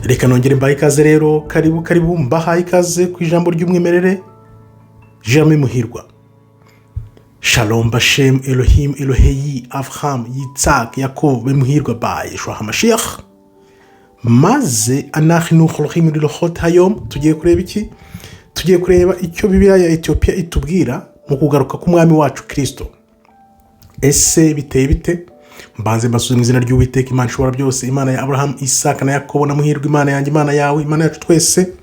Reka nongere mbahe ikaze rero, karibu mbahaye ikaze ku ijambo ry'umwimerere. Germain Muhirwa. Shalom Bashem Elohim Eloheyi Avraham Yitzhak Yaakov Muhirwa by Yeshua HaMashiach. Maze anachnu cholohim lilochot hayom. Tugiye kureba iki? Tugiye kureba icyo Bibiliya ya Ethiopia itubwira mu kugaruka k'umwami wacu Kristo. Ese biteye bite? Mbanze mbasubize mu izina ry'Uwiteka Imana ishobora byose, Imana ya Abraham, Isaka na Yakobo na Muhirwa, Imana yanjye, Imana yawe, Imana yacu twese,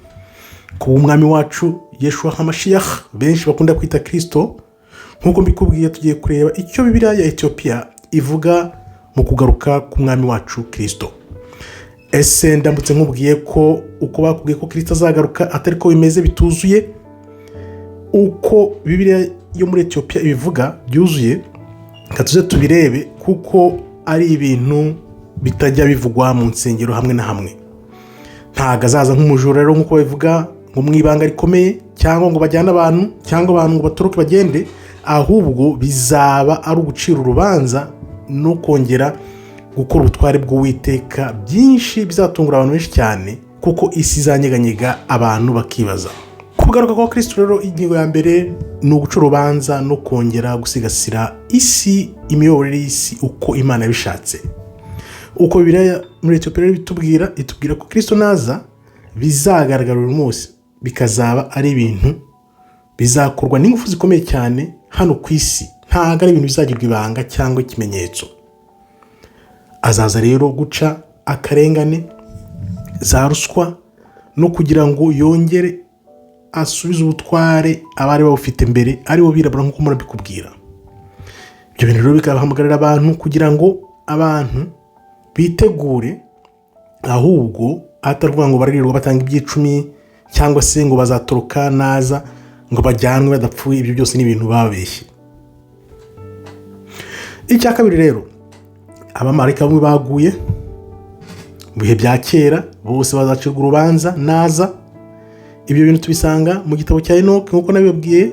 ku umwami wacu Yeshua HaMashiach benshi bakunda kwita Kristo. Nkuko mbikubwiye, tugiye kureba icyo Bibiliya ya Ethiopia ivuga mu kugaruka k'umwami wacu Kristo. Ese ndambutse nkubwiye ko uko bakubwiye ko Kristo azagaruka atari ko bimeze, bituzuye uko Bibiliya yo muri Ethiopia ibivuga byuzuye, katuze tubirebe kuko ari ibintu bitajya bivugwa mu nsengero hamwe na hamwe. Ntago azaza nk'umujura rero nkuko babivuga ngo mwibanga rikomeye, cyangwa ngo bajyane abantu, cyangwa abantu ngo batoroke bagende, ahubwo bizaba ari ugucira urubanza no kongera gukora ubutware bw'Uwiteka. Byinshi bizatungura abantu benshi cyane kuko isi izanyeganyega, abantu bakibaza. Kugaruka kwa Kristo rero, ingingo ya mbere ni uguca urubanza no kongera gusigasira isi, imiyoborere y'isi uko Imana yabishatse. Uko Bibiliya muri Ethiopia itubwira ko Kristo naza bizagaragara uyu munsi, bikazaba ari ibintu bizakorwa n'ingufu zikomeye cyane hano ku isi. Ntago ari ibintu bizagirwa ibanga cyangwa ikimenyetso. Azaza rero guca akarengane, za ruswa, no kugira ngo yongere asubize ubutware abari bawufite mbere, ari bo birabura nk'uko murabikubwira. Ibyo bintu rero bikabahamagarira abantu kugira ngo abantu bitegure, ahubwo atavuga ngo baririrwa batanga ibyicumi cyangwa se ngo bazatoroka naza ngo bajyanwe badapfuye. Ibyo byose ni ibintu babeshye. Icya kabiri rero, abamarayika bamwe baguye mu bihe bya kera, bose bazacirwa urubanza naza. Ibyo bintu tubisanga mu gitabo cya Enoch nkuko nabibabwiye,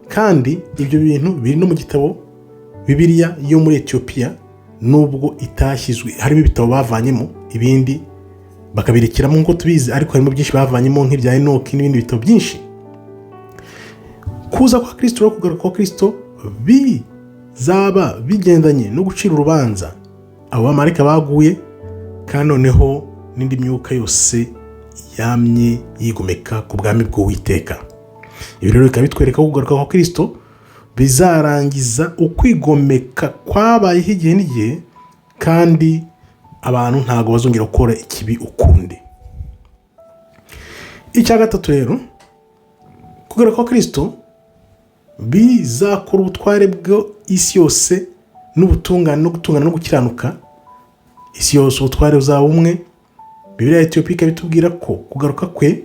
kandi ibyo bintu biri no mu gitabo Bibiliya yo muri Ethiopia, nubwo itashyizwe. Harimo ibitabo bavanyemo, ibindi bakabirekeramo nkuko tubizi, ariko harimo byinshi bavanyemo nk'ibya Enoch n'ibindi bitabo byinshi. Kuza kwa Kristo, kugaruka kwa Kristo bizaba bigendanye no gucira urubanza abo bamarayika baguye, kandi noneho n'indi myuka yose yamye yigomeka ku bwami bw'Uwiteka. Ibi rero bikaba bitwereka ko kugaruka kwa Kristo bizarangiza ukwigomeka kwabayeho igihe n'igihe, kandi abantu ntago bazongera gukora ikibi ukundi. Icya gatatu rero, kugaruka kwa Kristo bizakora ubutware bw'isi yose n'ubutungane no gutungana no gukiranuka. Isi yose ubutware buzaba umwe. Bibiliya ya Ethiopia bitubwira ko kugaruka kwe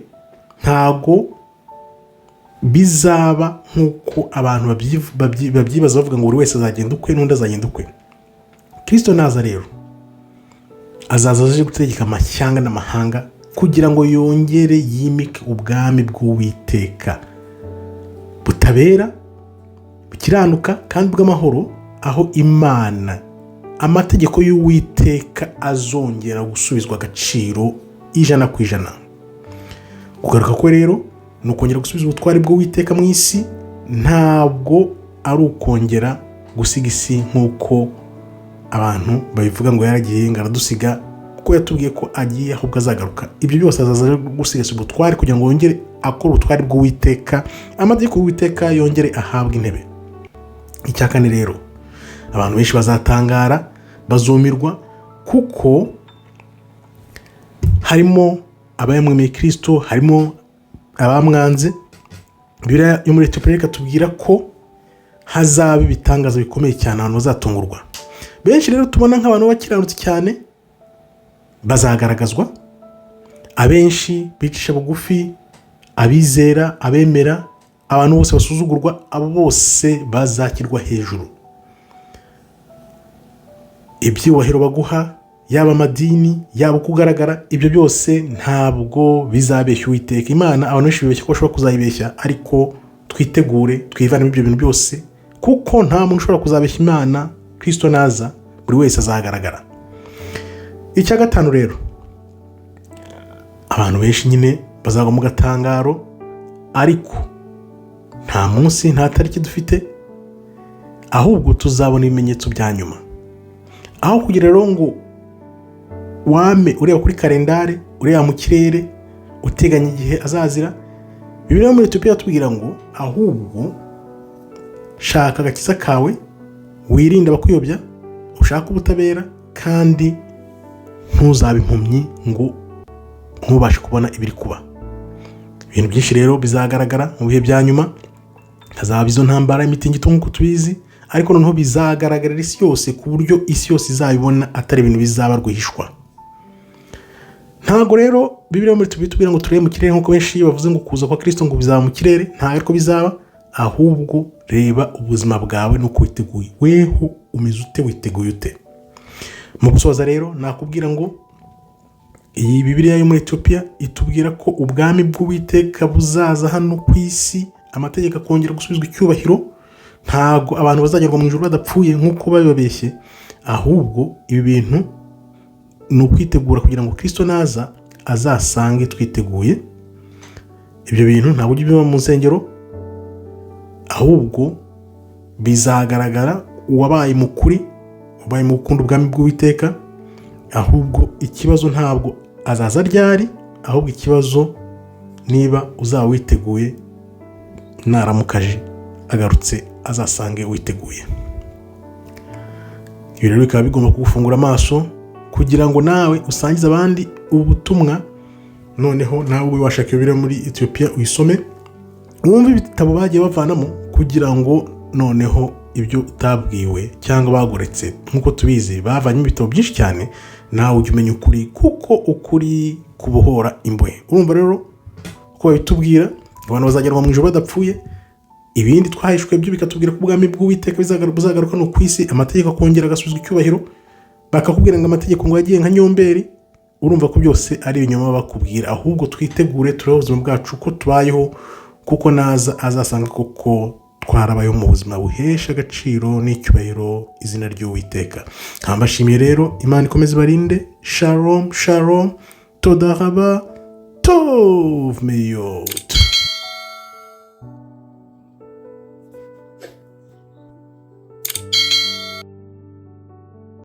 ntago bizaba nk'uko abantu babyibaza bavuga ngo buri wese azagenda ukwe n'undi azagenda ukwe. Kristo naza rero azaza aje gutegeka amashyanga n'amahanga kugira ngo yongere yimike ubwami bw'Uwiteka butabera, bukiranuka kandi bw'amahoro, aho Imana, amategeko y'Uwiteka azongera gusubizwa agaciro 100%. Kugaruka kwe rero ni ukongera gusubiza ubutware bw'Uwiteka mu isi, ntabwo ari ukongera gusiga isi nk'uko abantu babivuga ngo yaragiye ngo aradusiga, kuko yatubwiye ko agiye ahubwo azagaruka. Ibyo byose azaza gusigasira ubutware kugira ngo yongere akore ubutware bw'Uwiteka, amategeko y'Uwiteka yongere ahabwe intebe. Icya kane rero, abantu benshi bazatangara, bazumirwa, kuko harimo abayamwemeye Kristo, harimo abamwanze. Bibiliya yo muri Ethiopia ikatubwira ko hazaba ibitangaza bikomeye cyane, abantu bazatungurwa. Benshi rero tubona nk'abantu bakiranutse cyane bazagaragazwa, abenshi bicisha bugufi, abizera, abemera, abantu bose basuzugurwa, abo bose bazakirwa hejuru. Ibyubahiro baguha, yaba amadini, yaba kugaragara, ibyo byose ntabwo bizabeshya Uwiteka Imana. Abantu benshi bibeshya ko bashobora kuzayibeshya, ariko twitegure twivanemo ibyo bintu byose, kuko nta muntu ushobora kuzabeshya Imana. Kristo naza buri wese azagaragara. Icya gatanu rero, abantu benshi nyine bazagwa mu gatangaro, ariko nta munsi nta tariki dufite, ahubwo tuzabona ibimenyetso bya nyuma. Aho kugira rero ngo wame ureba kuri kalendari, ureba mu kirere uteganya igihe azazira, Bibiliya muri Etiyopiya tubwira ngo ahubwo shaka agakiza kawe, wirinde abakuyobya, ushaka ubutabera, kandi ntuzabe impumyi ngo ntubashe kubona ibiri kuba. Ibintu byinshi rero bizagaragara mu bihe bya nyuma, hazaba izo ntambara, imitingito nk'uko tubizi, ariko noneho bizagaragarira isi yose ku buryo isi yose izabibona, atari ibintu bizaba rwihishwa. Ntabwo rero Bibiliya muri tubwira ngo turebe mu kirere nk'uko benshi bavuze ngo kuza kwa Kristo ngo bizaba mu kirere, ntabwo ariko bizaba, ahubwo reba ubuzima bwawe nuko witeguye. Weho umeze ute, witeguye ute? Mu gusoza rero nakubwira ngo iyi Bibiliya yo muri Etiyopiya itubwira ko ubwami bw'Uwiteka buzaza hano ku isi, amategeko akongera gusubizwa icyubahiro. Ntabwo abantu bazagerwa mu ijuru badapfuye nk'uko babibabeshye, ahubwo ibi bintu ni ukwitegura kugira ngo Kristo naza azasange twiteguye. Ibyo bintu ntabwo ujya biba mu nsengero, ahubwo bizagaragara uwabaye mukuri, ubaye mu gukunda ubwami bw'Uwiteka. Ahubwo ikibazo ntabwo azaza ryari, ahubwo ikibazo niba uzaba witeguye, naramukaje agarutse azasange witeguye. Ibi rero bikaba bigomba kugufungura amaso kugira ngo nawe usangize abandi ubutumwa. Noneho nawe washaka Bibiliya muri Etiyopiya uyisome, wumve ibitabo bagiye bavanamo, kugira ngo noneho ibyo utabwiwe cyangwa bagoretse, nk'uko tubizi bavanye ibitabo byinshi cyane, nawe ujye umenya ukuri, kuko ukuri kubohora imbohe. Urumva rero ko babitubwira abantu bazagerwa mu ijuru badapfuye, ibindi twahishwe byo bikatubwira ko ubwami bw'Uwiteka buzagaruka no ku isi, amategeko akongera agasubizwa icyubahiro, bakakubwira ngo amategeko ngo yagiye nka nyomberi. Urumva ko byose ari ibinyoma bakubwira, ahubwo twitegure turebe ubuzima bwacu ko tubayeho, kuko naza azasanga koko twarabayeho mu buzima buhesha agaciro n'icyubahiro izina ry'Uwiteka. Nkambashimiye rero, Imana ikomeze ibarinde. Shalom shalom, todaraba tov meyot.